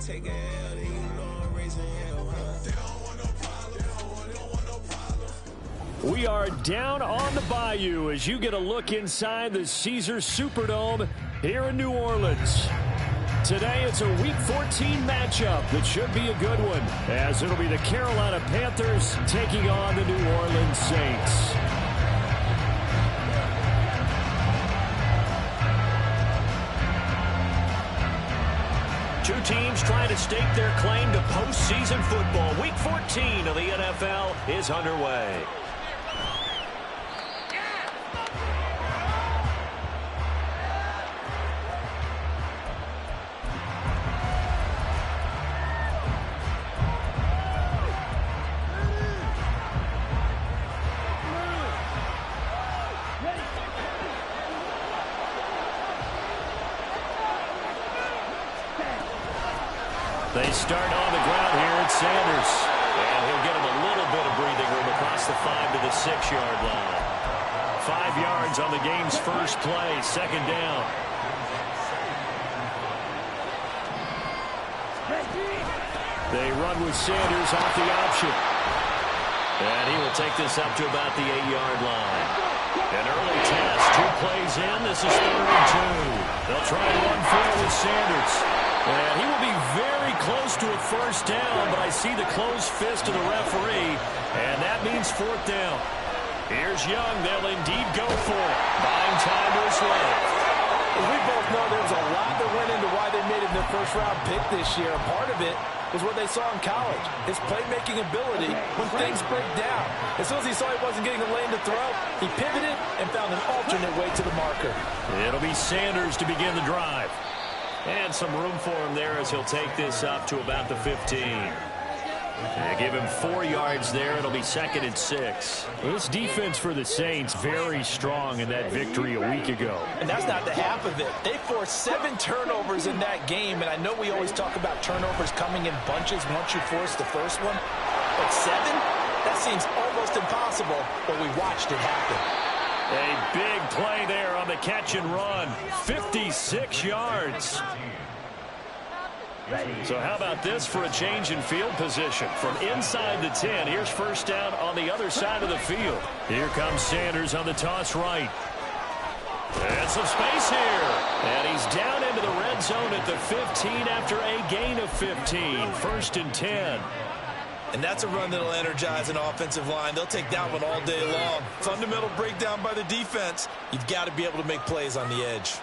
take a L, then you know I'm raising hell, huh? They don't want no problem. They don't want no problem. We are down on the bayou as you get a look inside the Caesars Superdome here in New Orleans. Today it's a Week 14 matchup that should be a good one, as it'll be the Carolina Panthers taking on the New Orleans Saints. Two teams trying to stake their claim to postseason football. Week 14 of the NFL is underway. They start on the ground here at Sanders. And he'll get him a little bit of breathing room across the 5 to the 6-yard line. 5 yards on the game's first play, second down. They run with Sanders off the option. And he will take this up to about the 8-yard line. An early test, 2 plays in. This is 3rd and 2. They'll try and run for it with Sanders. And he will be very close to a first down, but I see the closed fist of the referee, and that means 4th down. Here's Young. They'll indeed go for it. Buying time to his left. Well, we both know there was a lot that went into why they made him their first-round pick this year. Part of it was what they saw in college, his playmaking ability when things break down. As soon as he saw he wasn't getting a lane to throw, he pivoted and found an alternate way to the marker. It'll be Sanders to begin the drive. And some room for him there as he'll take this up to about the 15. They give him 4 yards there. It'll be 2nd and 6. This defense for the Saints very strong in that victory a week ago. And that's not the half of it. They forced 7 turnovers in that game, and I know we always talk about turnovers coming in bunches once you force the first one. But 7? That seems almost impossible, but we watched it happen. A big play there on the catch and run. 56 yards. So how about this for a change in field position? From inside the 10, here's first down on the other side of the field. Here comes Sanders on the toss right. And some space here. And he's down into the red zone at the 15 after a gain of 15. 1st and 10. And that's a run that'll energize an offensive line. They'll take that one all day long. Fundamental breakdown by the defense. You've got to be able to make plays on the edge.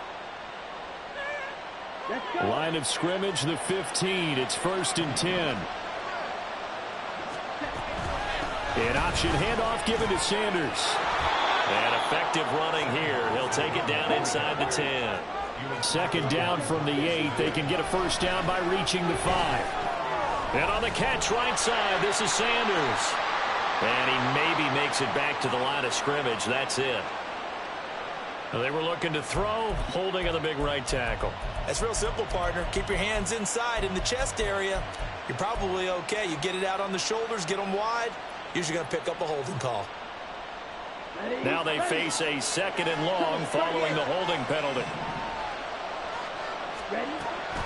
Line of scrimmage, the 15. It's 1st and 10. An option handoff given to Sanders. And effective running here. He'll take it down inside the 10. 2nd down from the 8. They can get a first down by reaching the 5. And on the catch right side, this is Sanders. And he maybe makes it back to the line of scrimmage. That's it. They were looking to throw, holding on the big right tackle. That's real simple, partner. Keep your hands inside in the chest area. You're probably okay. You get it out on the shoulders, get them wide. Usually going to pick up a holding call. Now they face a 2nd and long following the holding penalty.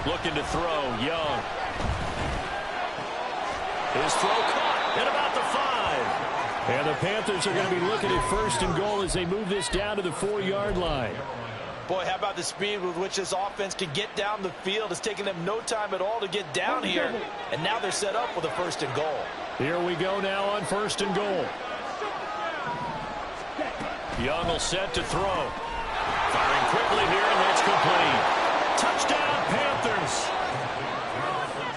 Looking to throw, Young. His throw caught at about the 5. And the Panthers are going to be looking at 1st and goal as they move this down to the 4-yard line. Boy, how about the speed with which this offense can get down the field? It's taking them no time at all to get down here. And now they're set up with a 1st and goal. Here we go now on 1st and goal. Young will set to throw. Firing quickly here, and that's complete. Touchdown, Panthers.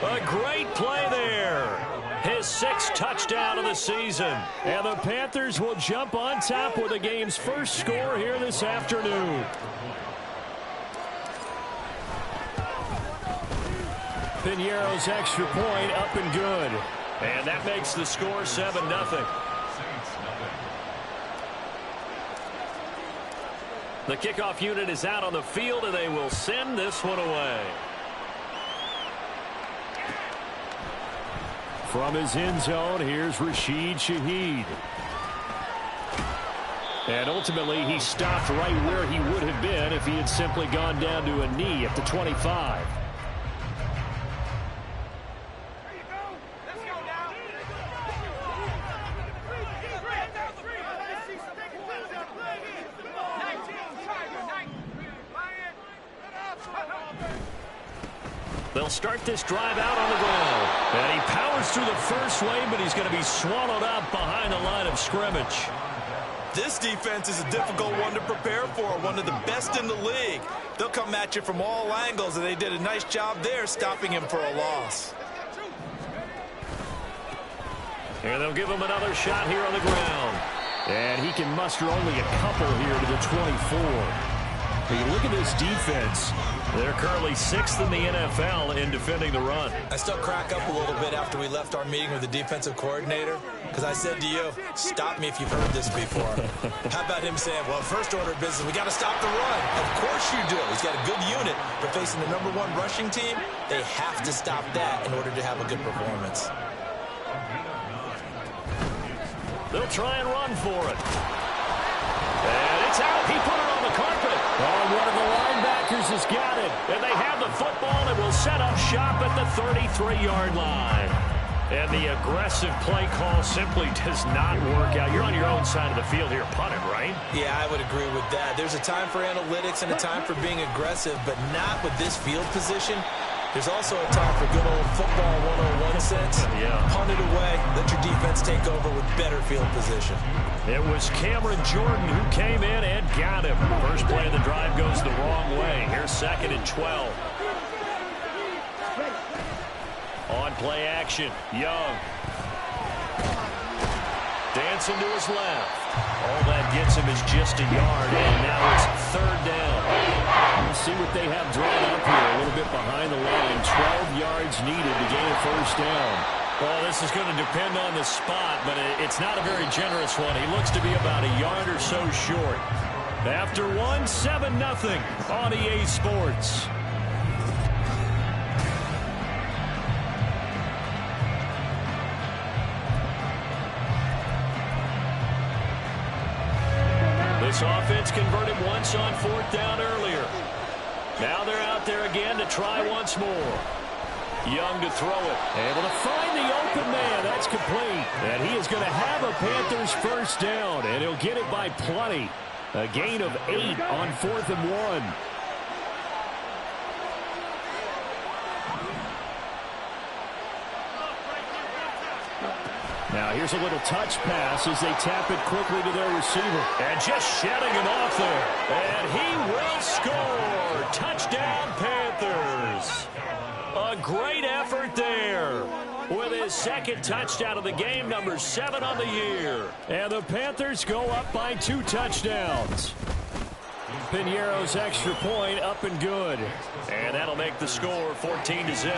A great play there. His 6th touchdown of the season. And the Panthers will jump on top with the game's first score here this afternoon. Piñeiro's extra point up and good. And that makes the score 7-0. The kickoff unit is out on the field, and they will send this one away. From his end zone, here's Rashid Shaheed. And ultimately, he stopped right where he would have been if he had simply gone down to a knee at the 25. They'll start this drive out on the ground. And he powers through the first wave, but he's going to be swallowed up behind the line of scrimmage. This defense is a difficult one to prepare for, one of the best in the league. They'll come at you from all angles, and they did a nice job there stopping him for a loss. And they'll give him another shot here on the ground. And he can muster only a couple here to the 24. You look at this defense. They're currently 6th in the NFL in defending the run. I still crack up a little bit after we left our meeting with the defensive coordinator, because I said to you, stop me if you've heard this before. How about him saying, well, first order of business, we got to stop the run. Of course you do. He's got a good unit, but facing the #1 rushing team, they have to stop that in order to have a good performance. They'll try and run for it. And it's out. He put it on the carpet. Oh, one of the linebackers has got it. And they have the football and will set up shop at the 33-yard line. And the aggressive play call simply does not work out. You're on your own side of the field here, punted, right? Yeah, I would agree with that. There's a time for analytics and a time for being aggressive, but not with this field position. There's also a time for good old football 101 sense. Yeah. Punt it away. Let your defense take over with better field position. It was Cameron Jordan who came in and got him. First play of the drive goes the wrong way. Here's 2nd and 12. On play action, Young. Dancing to his left. All that gets him is just a yard, and now it's 3rd down. We'll see what they have drawn up here, a little bit behind the line. 12 yards needed to gain a 1st down. Well, this is going to depend on the spot, but it's not a very generous one. He looks to be about a yard or so short. After 1, 7-0 on EA Sports. This offense converted once on 4th down earlier. Now they're out there again to try once more. Young to throw it. Able to find the open man. That's complete. And he is going to have a Panthers 1st down, and he'll get it by plenty. A gain of 8 on 4th and 1. Now here's a little touch pass as they tap it quickly to their receiver. And just shedding him off there. And he will score. Touchdown, Panthers. A great effort there. With his 2nd touchdown of the game, number 7 on the year. And the Panthers go up by 2 touchdowns. Piñeiro's extra point up and good. And that'll make the score 14-0.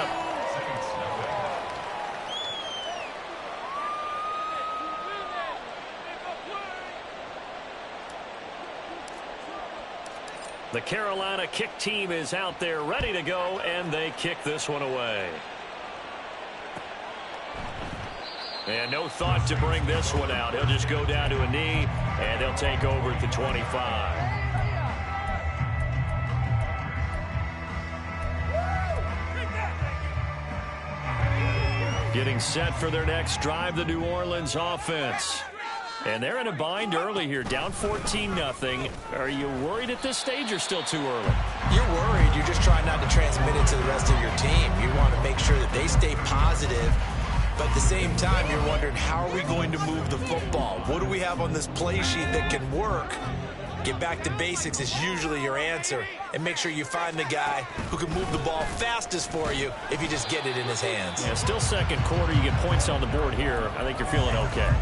The Carolina kick team is out there ready to go, and they kick this one away. And no thought to bring this one out. He'll just go down to a knee, and they'll take over at the 25. Getting set for their next drive, the New Orleans offense. And they're in a bind early here, down 14-0. Are you worried at this stage or still too early? You're worried. You're just trying not to transmit it to the rest of your team. You want to make sure that they stay positive. But at the same time, you're wondering, how are we going to move the football? What do we have on this play sheet that can work? Get back to basics is usually your answer. And make sure you find the guy who can move the ball fastest for you if you just get it in his hands. Yeah, still 2nd quarter. You get points on the board here. I think you're feeling okay.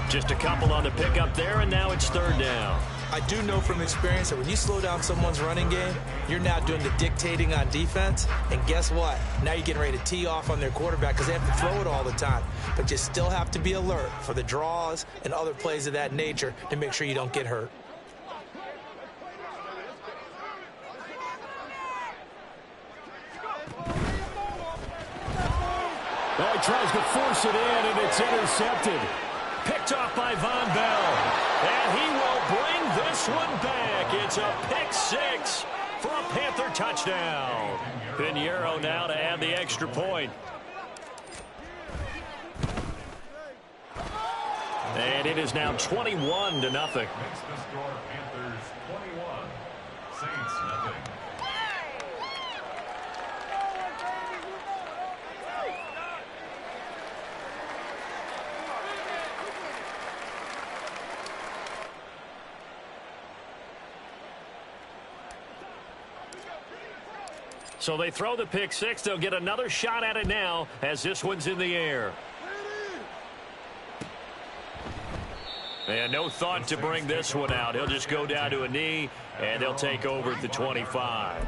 Just a couple on the pickup there, and now it's 3rd down. I do know from experience that when you slow down someone's running game, you're now doing the dictating on defense. And guess what? Now you're getting ready to tee off on their quarterback because they have to throw it all the time. But you still have to be alert for the draws and other plays of that nature to make sure you don't get hurt. Well, he tries to force it in, and it's intercepted. Picked off by Von Bell. And he will bring this one back. It's a pick 6 for a Panther touchdown. Piñeiro now to add the extra point. And it is now 21-0. Next to score, Panthers 21, Saints 0. So they throw the pick six. They'll get another shot at it now as this one's in the air. And no thought to bring this one out. He'll just go down to a knee, and they'll take over at the 25.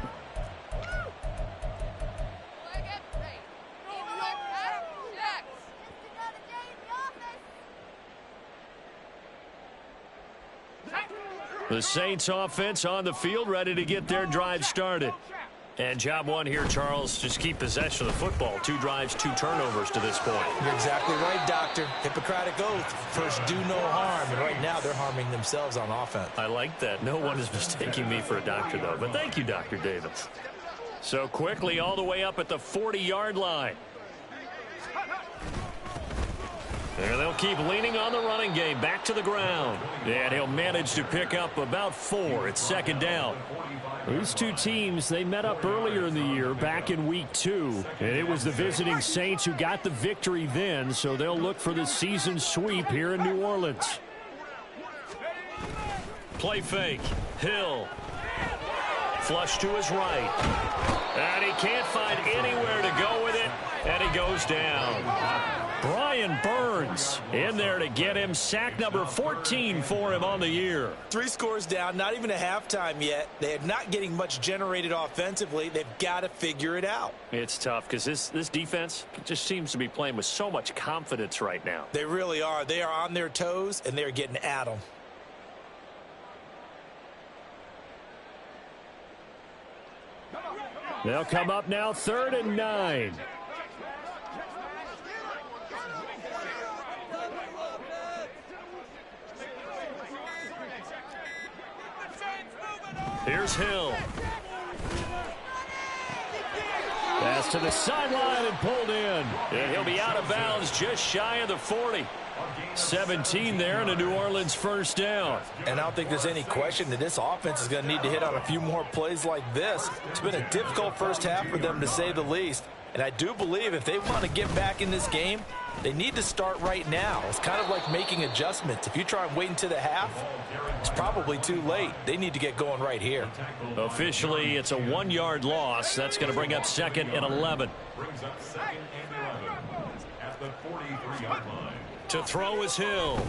The Saints offense on the field, ready to get their drive started. And job one here, Charles, just keep possession of the football. 2 drives, 2 turnovers to this point. You're exactly right, Doctor. Hippocratic oath. First, do no harm. And right now, they're harming themselves on offense. I like that. No one is mistaking me for a doctor, though. But thank you, Dr. Davis. So quickly all the way up at the 40-yard line. And they'll keep leaning on the running game. Back to the ground. And he'll manage to pick up about 4. It's second down. These two teams, they met up earlier in the year, back in week 2. And it was the visiting Saints who got the victory then, so they'll look for the season sweep here in New Orleans. Play fake. Hill. Flush to his right. And he can't find anywhere to go with it, and he goes down. Brian Burns in there to get him. Sack number 14 for him on the year. 3 scores down, not even a halftime yet. They're not getting much generated offensively. They've got to figure it out. It's tough because this defense just seems to be playing with so much confidence right now. They really are. They are on their toes, and they're getting at them. They'll come up now 3rd and 9. Here's Hill. Pass to the sideline and pulled in. And he'll be out of bounds just shy of the 40. 17 there and a New Orleans first down. And I don't think there's any question that this offense is going to need to hit on a few more plays like this. It's been a difficult first half for them, to say the least. And I do believe if they want to get back in this game, they need to start right now. It's kind of like making adjustments. If you try and wait until the half, it's probably too late. They need to get going right here. Officially, it's a 1-yard loss. That's going to bring up 2nd and 11. Brings up 2nd and 11 at the 43-yard line. To throw is Hill.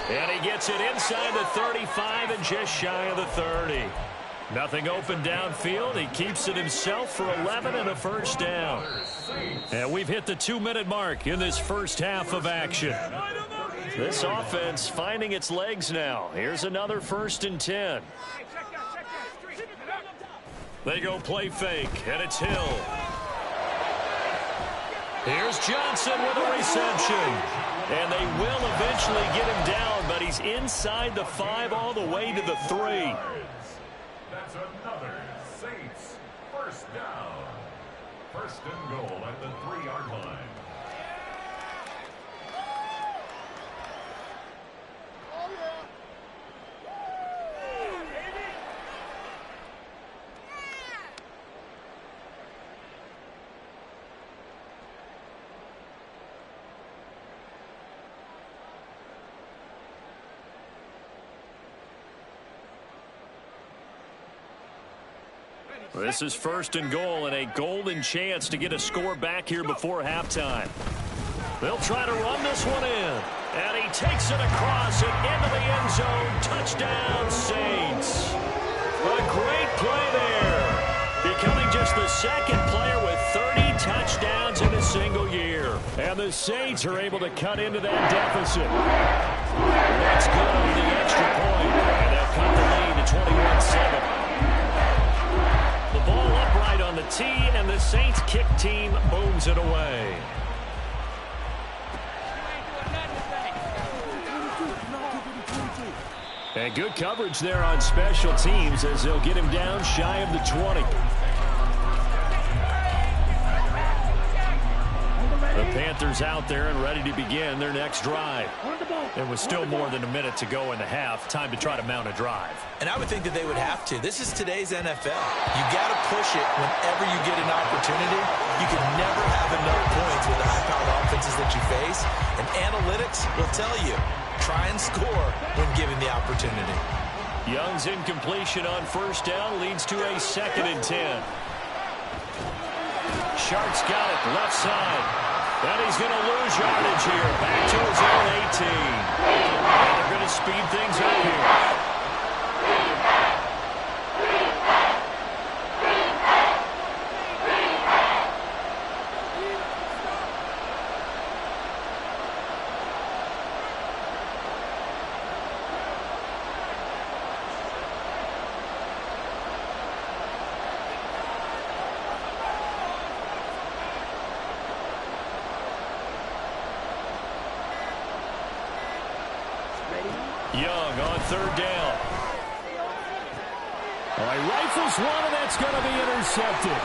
And he gets it inside the 35 and just shy of the 30. Nothing open downfield. He keeps it himself for 11 and a first down. And we've hit the 2-minute mark in this first half of action. This offense finding its legs now. Here's another 1st and 10. They go play fake, and it's Hill. Here's Johnson with a reception. And they will eventually get him down, but he's inside the 5 all the way to the 3. That's another Saints first down. 1st and goal at the 3-yard line. This is 1st and goal and a golden chance to get a score back here before halftime. They'll try to run this one in. And he takes it across and into the end zone. Touchdown, Saints. A great play there. Becoming just the 2nd player with 30 touchdowns in a single year. And the Saints are able to cut into that deficit. That's good on the extra point. And they'll cut the lead to 21-7. The ball upright on the tee, and the Saints kick team booms it away. And good coverage there on special teams as they'll get him down shy of the 20. The Panthers out there and ready to begin their next drive. There was still more than a minute to go in the half. Time to try to mount a drive. And I would think that they would have to. This is today's NFL. You got to push it whenever you get an opportunity. You can never have enough points with the high-powered offenses that you face. And analytics will tell you, try and score when given the opportunity. Young's incompletion on first down leads to a 2nd and 10. Sharp's got it left side. And he's going to lose yardage here. Back to his own 18. And they're going to speed things up here. Young on 3rd down. Well, he rifles one, and that's going to be intercepted.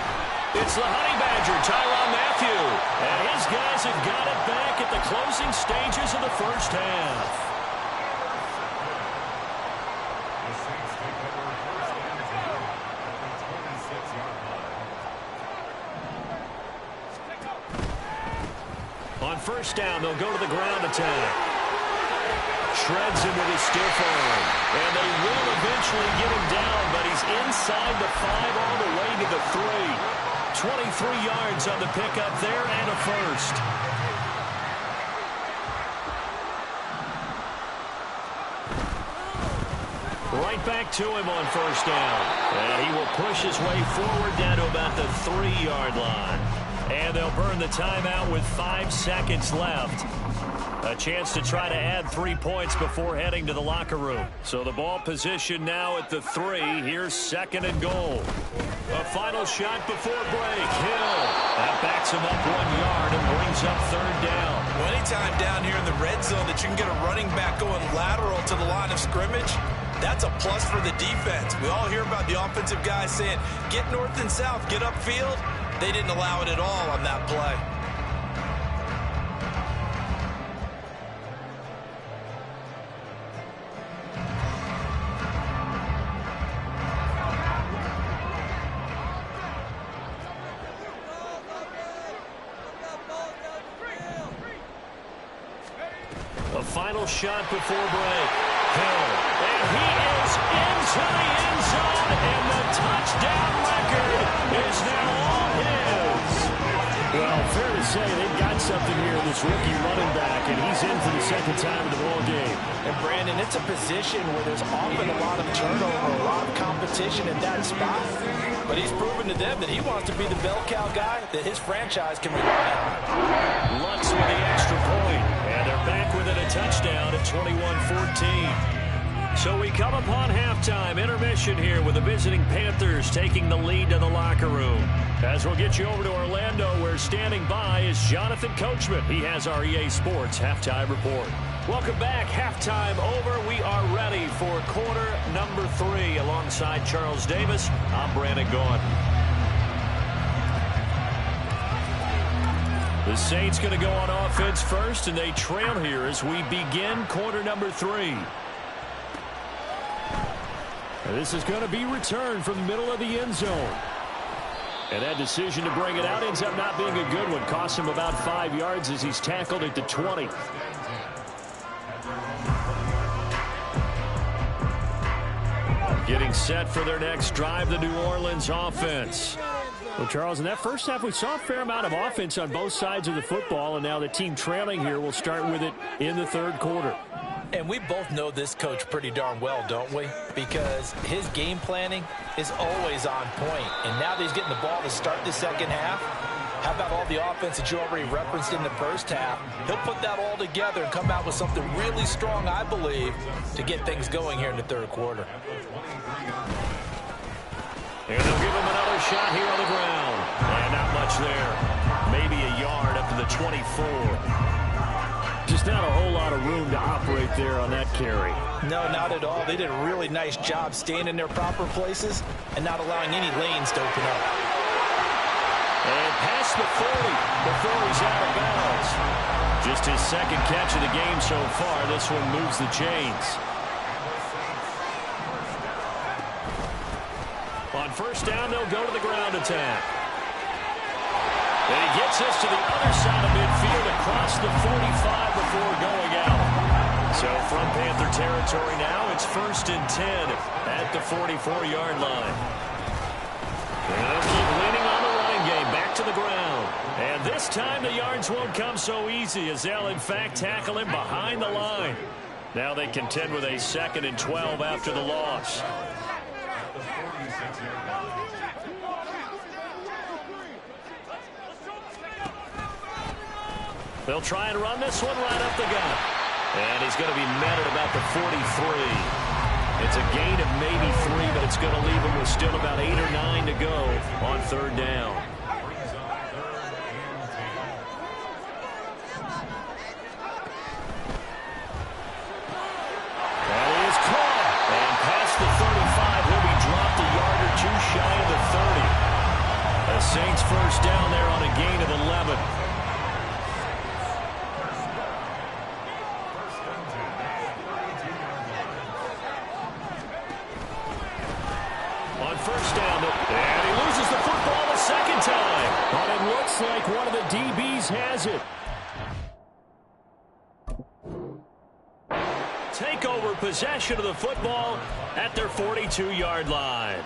It's the Honey Badger, Tyrann Mathieu. And his guys have got it back at the closing stages of the first half. The Saints take over first and 10 at the 26-yard line. On first down, they'll go to the ground attack. Shreds him with his stiff arm. And they will eventually get him down, but he's inside the 5 all the way to the 3. 23 yards on the pickup there and a first. Right back to him on first down. And he will push his way forward down to about the 3-yard line. And they'll burn the timeout with 5 seconds left. A chance to try to add 3 points before heading to the locker room. So the ball position now at the 3. Here's 2nd and goal. A final shot before break. Hill. That backs him up 1 yard and brings up 3rd down. Well, anytime down here in the red zone that you can get a running back going lateral to the line of scrimmage, that's a plus for the defense. We all hear about the offensive guys saying, get north and south, get upfield. They didn't allow it at all on that play. A final shot before break. Hill. And he is into the end zone. And the touchdown record is now all his. Well, fair to say they've got something here in this rookie running back, and he's in for the 2nd time in the ball game. And Brandon, it's a position where there's often a lot of turnover, a lot of competition in that spot. But he's proven to them that he wants to be the bell cow guy that his franchise can rely on. Lutz with the extra point. And they're back within a touchdown at 21-14. So we come upon halftime intermission here with the visiting Panthers taking the lead to the locker room. As we'll get you over to Orlando, where standing by is Jonathan Coachman. He has our EA Sports halftime report. Welcome back. Halftime over. We are ready for quarter number 3. Alongside Charles Davis, I'm Brandon Gaudin. The Saints going to go on offense first, and they trail here as we begin quarter number 3. And this is going to be returned from the middle of the end zone. And that decision to bring it out ends up not being a good one. Costs him about 5 yards as he's tackled at the 20. Getting set for their next drive, the New Orleans offense. Well, Charles, in that first half, we saw a fair amount of offense on both sides of the football, and now the team trailing here will start with it in the 3rd quarter. And we both know this coach pretty darn well, don't we? Because his game planning is always on point. And now that he's getting the ball to start the 2nd half, how about all the offense that you already referenced in the first half? He'll put that all together and come out with something really strong, I believe, to get things going here in the 3rd quarter. And they'll give him another shot here on the ground. And not much there. Maybe a yard up to the 24. Just not a whole lot of room to operate there on that carry. No, not at all. They did a really nice job staying in their proper places and not allowing any lanes to open up. And past the 40 before he's out of bounds. Just his 2nd catch of the game so far. This one moves the chains. On first down, they'll go to the ground attack. And he gets us to the other side of midfield across the 45 before going out. So from Panther territory now, it's 1st and 10 at the 44-yard line. They'll keep leaning on the running game, back to the ground. And this time the yards won't come so easy as they'll, in fact, tackle him behind the line. Now they contend with a 2nd and 12 after the loss. They'll try and run this one right up the gut. And he's going to be met at about the 43. It's a gain of maybe 3, but it's going to leave him with still about 8 or 9 to go on 3rd down. That is caught. And past the 35, he'll be dropped a yard or 2 shy of the 30. The Saints 1st down there on a gain of 11. And he loses the football a 2nd time. But it looks like one of the DBs has it. Take over possession of the football at their 42-yard line.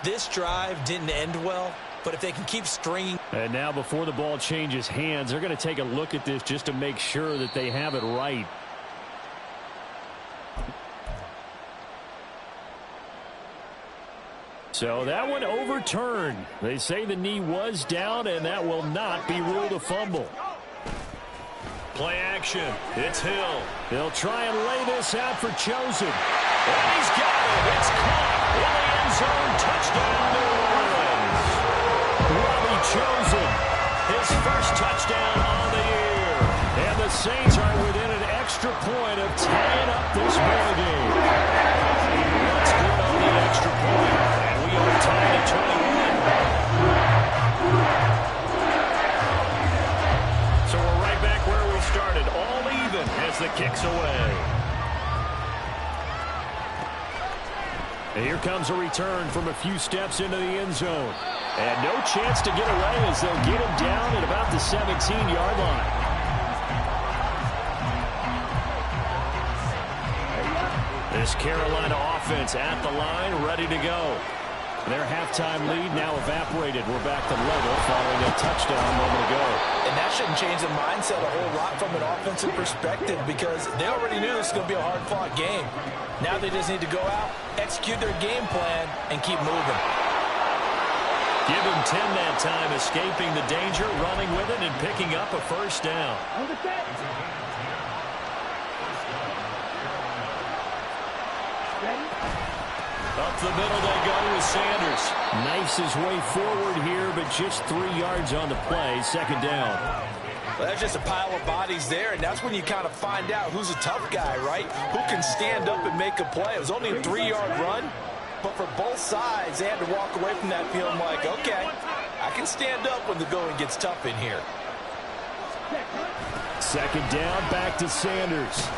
This drive didn't end well, but if they can keep stringing. And now before the ball changes hands, they're going to take a look at this just to make sure that they have it right. So that one overturned. They say the knee was down, and that will not be ruled a fumble. Play action. It's Hill. They'll try and lay this out for Chosen. And he's got it. It's caught in the end zone. Touchdown, New Orleans. Robbie Chosen, his 1st touchdown on the year. And the Saints are within an extra point of tying up this ball game. Let's good on the extra point. We are tied at 21. So we're right back where we started, all even as the kick's away. And here comes a return from a few steps into the end zone. And no chance to get away as they'll get him down at about the 17-yard line. This Carolina offense at the line, ready to go. Their halftime lead now evaporated. We're back to level following a touchdown a moment ago. And that shouldn't change the mindset a whole lot from an offensive perspective because they already knew this was going to be a hard-fought game. Now they just need to go out, execute their game plan, and keep moving. Give him 10 that time, escaping the danger, running with it, and picking up a 1st down. Up the middle they go with Sanders. Knifes his way forward here, but just 3 yards on the play. 2nd down. Well, there's just a pile of bodies there, and that's when you kind of find out who's a tough guy, right? Who can stand up and make a play. It was only a 3-yard run, but for both sides, they had to walk away from that feeling like, okay, I can stand up when the going gets tough in here. 2nd down, back to Sanders.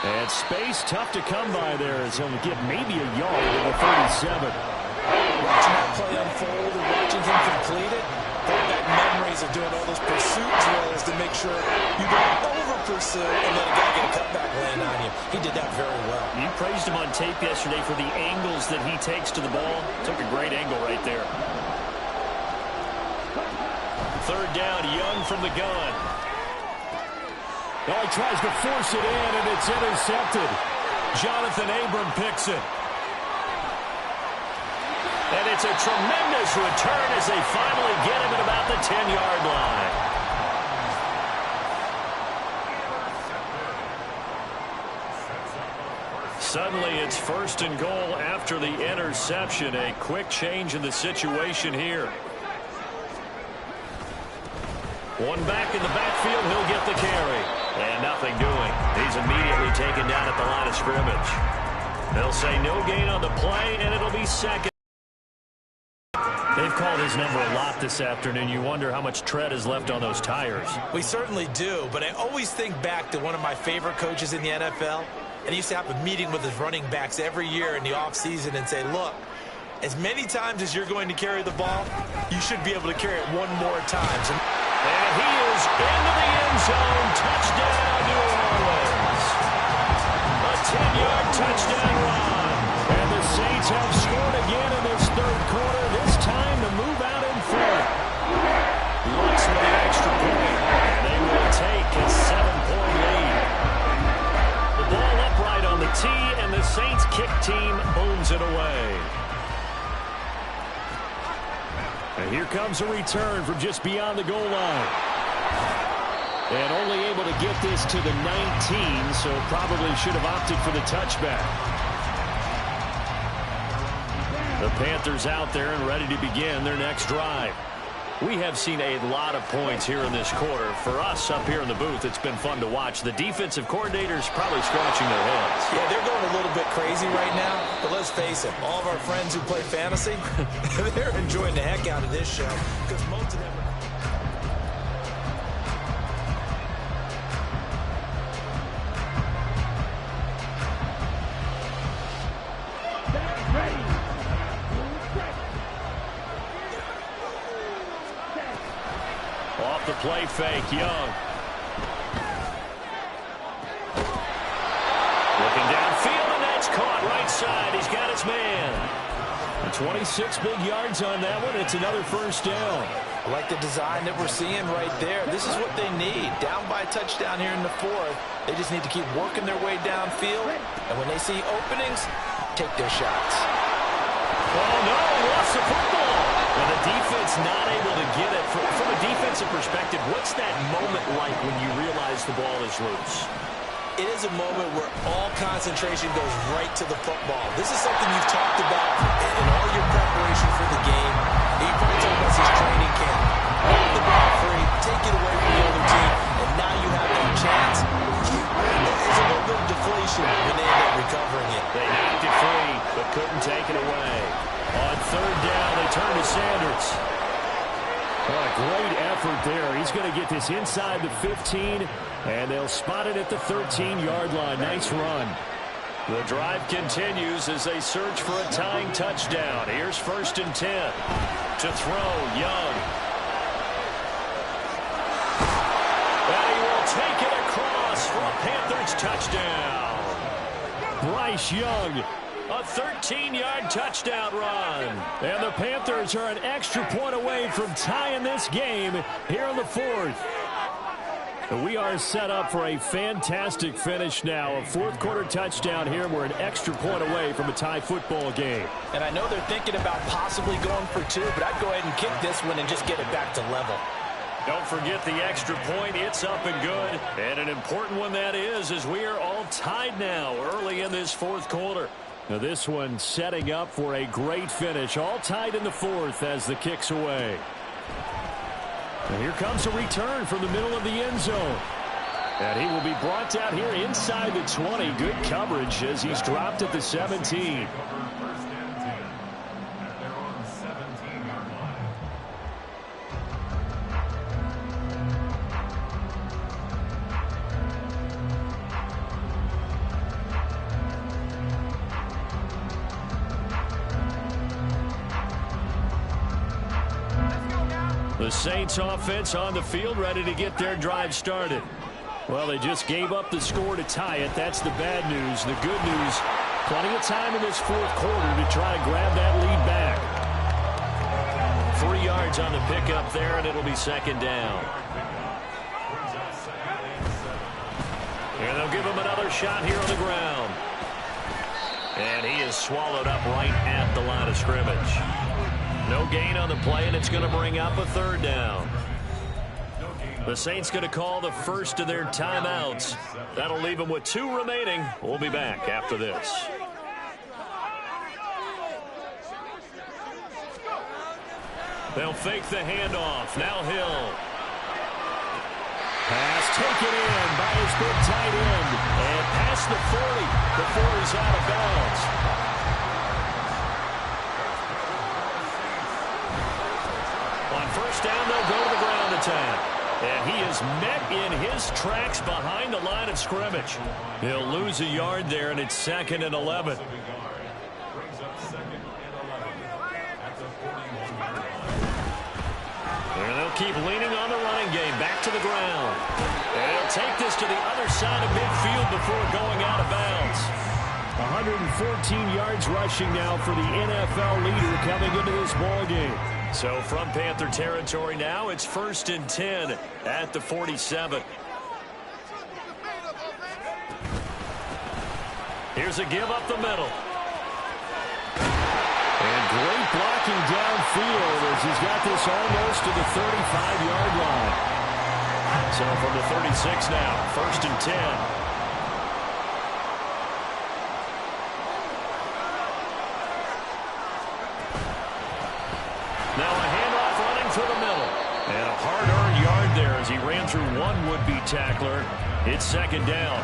And space tough to come by there as he'll get maybe a yard at the 37. Watching that play unfold and watching him complete it, brought back memories of doing all those pursuit drills to make sure you don't over-pursue and let a guy get a cutback land on you. He did that very well. You praised him on tape yesterday for the angles that he takes to the ball. Took a great angle right there. 3rd down, Young from the gun. Well, he tries to force it in, and it's intercepted. Jonathan Abram picks it. And it's a tremendous return as they finally get him at about the 10-yard line. Suddenly, it's 1st and goal after the interception. A quick change in the situation here. One back in the backfield, he'll get the carry. And nothing doing. He's immediately taken down at the line of scrimmage. They'll say no gain on the play, and it'll be 2nd. They've called his number a lot this afternoon. You wonder how much tread is left on those tires. We certainly do, but I always think back to one of my favorite coaches in the NFL. And he used to have a meeting with his running backs every year in the offseason and say, look, as many times as you're going to carry the ball, you should be able to carry it one more time. And he is into the end zone. Touchdown, New Orleans. 10-yard touchdown run. And the Saints have scored again in this third quarter, this time to move out in front. Looks for the extra point, and they will take a 7-point lead. The ball upright on the tee, and the Saints kick team owns it away. And here comes a return from just beyond the goal line. And only able to get this to the 19, so probably should have opted for the touchback. The Panthers out there and ready to begin their next drive. We have seen a lot of points here in this quarter. For us up here in the booth, it's been fun to watch. The defensive coordinators probably scratching their heads. Yeah, they're going a little bit crazy right now. But let's face it, all of our friends who play fantasy, they're enjoying the heck out of this show because most of them are... Off the play fake, Young. Looking downfield, and that's caught right side. He's got his man. 26 big yards on that one. It's another first down. I like the design that we're seeing right there. This is what they need. Down by a touchdown here in the fourth. They just need to keep working their way downfield. And when they see openings, take their shots. Oh, no, lost the football. And the defense not able to get it. From a defensive perspective, what's that moment like when you realize the ball is loose? It is a moment where all concentration goes right to the football. This is something you've talked about in all your preparation for the game. You probably talked about this training camp. Hold the ball free, take it away from the other team, and now you have that chance. It's a little bit of deflation when they end up recovering it. They knocked it free, but couldn't take it away. On third down, they turn to Sanders. Oh, a great effort there. He's going to get this inside the 15, and they'll spot it at the 13-yard line. Nice run. The drive continues as they search for a tying touchdown. Here's 1st and 10. To throw, Young. And he will take it across for a Panthers touchdown. Bryce Young. A 13-yard touchdown run. And the Panthers are an extra point away from tying this game here in the fourth. We are set up for a fantastic finish now. A fourth-quarter touchdown here. We're an extra point away from a tie football game. And I know they're thinking about possibly going for two, but I'd go ahead and kick this one and just get it back to level. Don't forget the extra point. It's up and good. And an important one that is, as we are all tied now early in this fourth quarter. Now this one setting up for a great finish. All tied in the fourth as the kick's away. And here comes a return from the middle of the end zone. And he will be brought down here inside the 20. Good coverage as he's dropped at the 17. The Saints offense on the field, ready to get their drive started. Well, they just gave up the score to tie it. That's the bad news. The good news, plenty of time in this fourth quarter to try to grab that lead back. 3 yards on the pickup there, and it'll be 2nd down. And they'll give him another shot here on the ground. And he is swallowed up right at the line of scrimmage. No gain on the play, and it's going to bring up a 3rd down. The Saints going to call the first of their timeouts. That'll leave them with 2 remaining. We'll be back after this. They'll fake the handoff. Now Hill. Pass taken in by his big tight end. And past the 40 before he's out of bounds. On 1st down, they'll go to the ground attack. And he is met in his tracks behind the line of scrimmage. He'll lose a yard there, and it's 2nd and 11. And they'll keep leaning on the running game. Back to the ground. And he'll take this to the other side of midfield before going out of bounds. 114 yards rushing now for the NFL leader coming into this ball game. So from Panther territory now, it's 1st and 10 at the 47. Here's a give up the middle. And great blocking downfield as he's got this almost to the 35-yard line. So from the 36 now, 1st and 10. Now a handoff running for the middle. And a hard-earned yard there as he ran through one would-be tackler. It's 2nd down.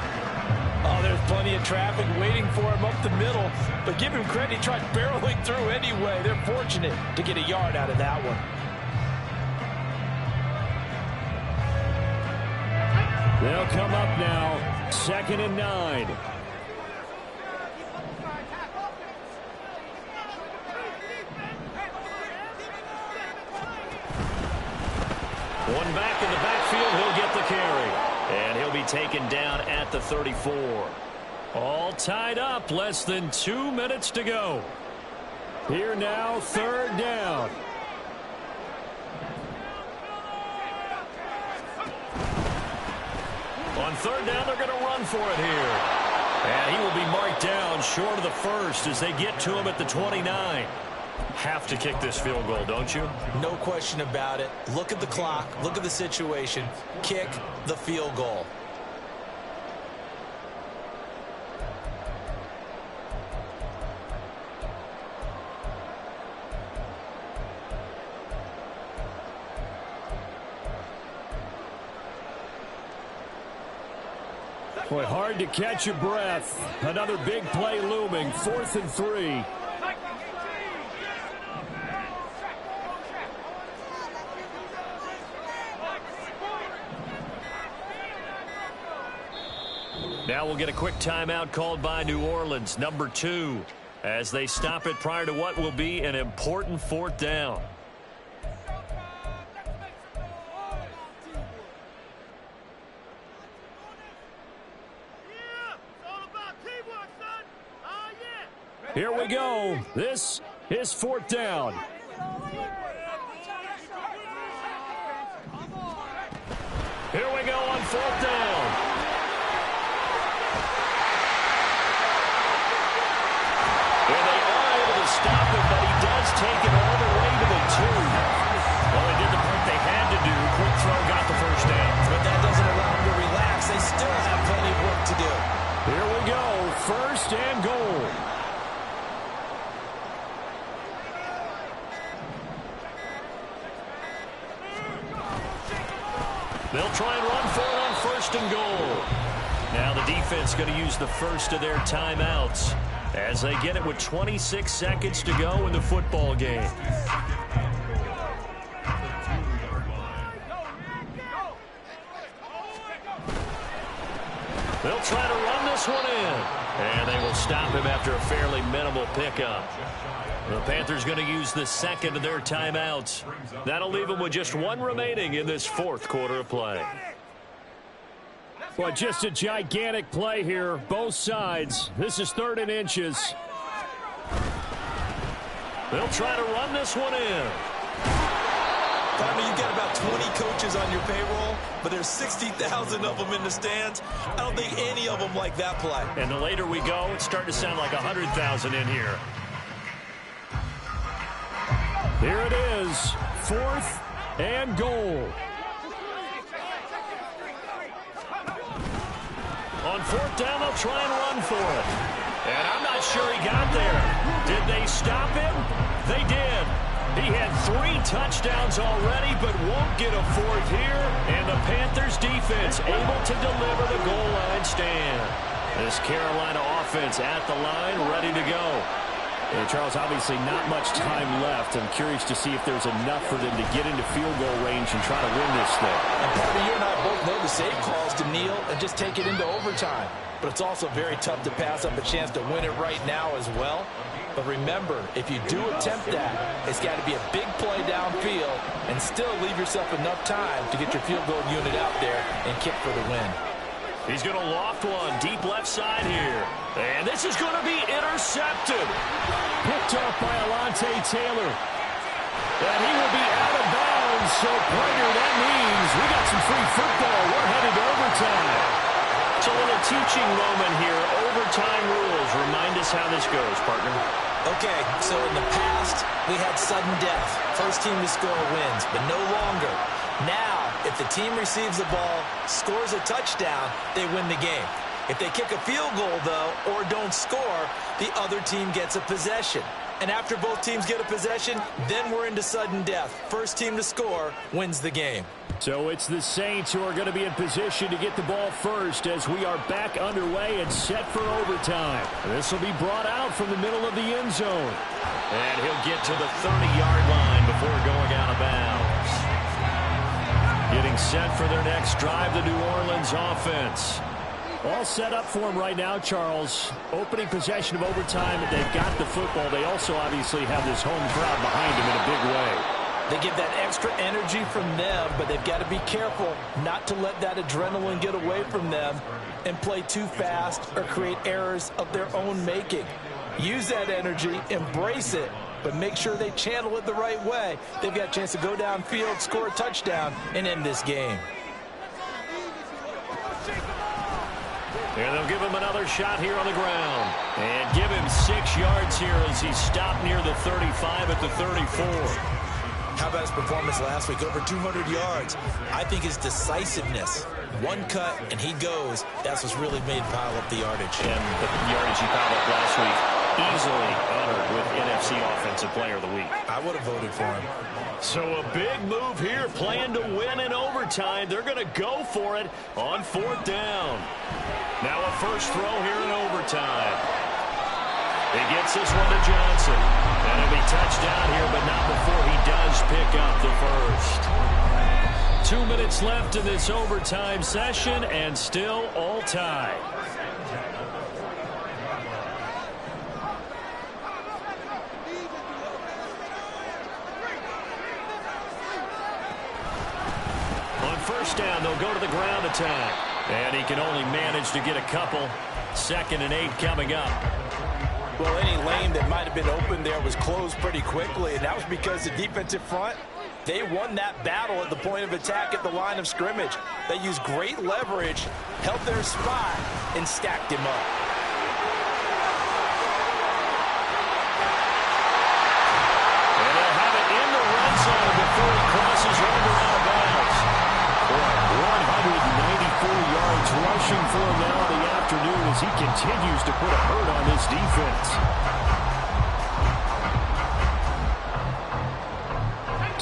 Oh, there's plenty of traffic waiting for him up the middle. But give him credit, he tried barreling through anyway. They're fortunate to get a yard out of that one. They'll come up now, 2nd and 9. One back in the backfield, he'll get the carry. And he'll be taken down at the 34. All tied up, less than 2 minutes to go. Here now, 3rd down. On 3rd down, they're going to run for it here. And he will be marked down short of the 1st as they get to him at the 29. Have to kick this field goal, don't you? No question about it. Look at the clock. Look at the situation. Kick the field goal. Boy, hard to catch your breath. Another big play looming, 4th and 3. Now we'll get a quick timeout called by New Orleans, number 2, as they stop it prior to what will be an important 4th down. Here we go. This is 4th down. Here we go on 4th down. And they are able to stop him, but he does take it all the way to the 2. Well, they did the part they had to do. Quick throw got the 1st down. But that doesn't allow them to relax. They still have plenty of work to do. Here we go. 1st and goal. They'll try and run for it on 1st and goal. Now the defense going to use the first of their timeouts as they get it with 26 seconds to go in the football game. They'll try to run this one in. And they will stop him after a fairly minimal pickup. The Panthers going to use the 2nd of their timeouts. That'll leave them with just 1 remaining in this 4th quarter of play. Well, just a gigantic play here, both sides. This is 3rd and inches. They'll try to run this one in. Tommy, you've got about 20 coaches on your payroll, but there's 60,000 of them in the stands. I don't think any of them like that play. And the later we go, it's starting to sound like 100,000 in here. Here it is, 4th and goal. On 4th down, they'll try and run for it. And I'm not sure he got there. Did they stop him? They did. He had 3 touchdowns already, but won't get a 4th here. And the Panthers defense able to deliver the goal line stand. This Carolina offense at the line, ready to go. And Charles, obviously not much time left. I'm curious to see if there's enough for them to get into field goal range and try to win this thing. And probably you and I both know the save calls to kneel and just take it into overtime. But it's also very tough to pass up a chance to win it right now as well. But remember, if you do attempt that, it's got to be a big play downfield and still leave yourself enough time to get your field goal unit out there and kick for the win. He's going to loft one deep left side here. And this is going to be intercepted. Picked up by Alontae Taylor. And he will be out of bounds. So, partner, that means we got some free football. We're headed to overtime. It's a little teaching moment here. Overtime rules. Remind us how this goes, partner. Okay, so in the past, we had sudden death. First team to score wins, but no longer. Now, if the team receives the ball, scores a touchdown, they win the game. If they kick a field goal, though, or don't score, the other team gets a possession. And after both teams get a possession, then we're into sudden death. First team to score wins the game. So it's the Saints who are going to be in position to get the ball first as we are back underway and set for overtime. This will be brought out from the middle of the end zone. And he'll get to the 30-yard line before going out of bounds. Getting set for their next drive, the New Orleans offense. All set up for them right now, Charles. Opening possession of overtime. They've got the football. They also obviously have this home crowd behind them in a big way. They get that extra energy from them, but they've got to be careful not to let that adrenaline get away from them and play too fast or create errors of their own making. Use that energy, embrace it, but make sure they channel it the right way. They've got a chance to go downfield, score a touchdown, and end this game. And they'll give him another shot here on the ground. And give him 6 yards here as he stopped near the 35 at the 34. How about his performance last week? Over 200 yards. I think his decisiveness, one cut and he goes, that's what's really made him pile up the yardage. And the yardage he piled up last week, easily honored with NFC Offensive Player of the Week. I would have voted for him. So a big move here, playing to win in overtime. They're going to go for it on 4th down. Now a first throw here in overtime. He gets this one to Johnson. And it'll be touchdown here, but not before he does pick up the first. 2 minutes left in this overtime session, and still all tied. On first down, they'll go to the ground attack. And he can only manage to get a couple. 2nd and 8 coming up. Well, any lane that might have been open there was closed pretty quickly, and that was because the defensive front, they won that battle at the point of attack at the line of scrimmage. They used great leverage, held their spot, and stacked him up. And they'll have it in the red zone before he crosses over out of bounds. 194 yards rushing for him now in the afternoon as he continues to put a hurt on this defense.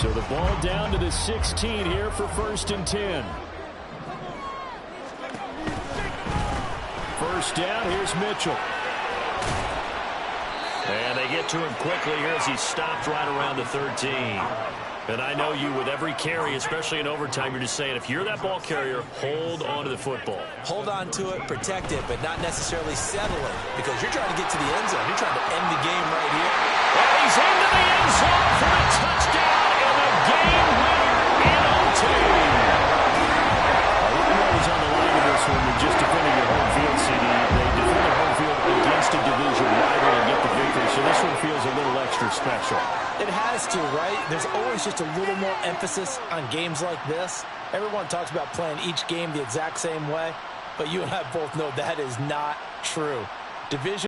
So the ball down to the 16 here for 1st and 10. First down, here's Mitchell. And they get to him quickly here as he stopped right around the 13. And I know you, with every carry, especially in overtime, you're just saying, if you're that ball carrier, hold on to the football. Hold on to it, protect it, but not necessarily settle it, because you're trying to get to the end zone. You're trying to end the game right here. And he's into the end zone for a touchdown and a game winner in OT. What was on the line of this one with just defending your home field, CD? They defend their home field against a division rival and get the victory, so this one feels a little extra special. It has to, right? There's always just a little more emphasis on games like this. Everyone talks about playing each game the exact same way, but you and I both know that is not true. Division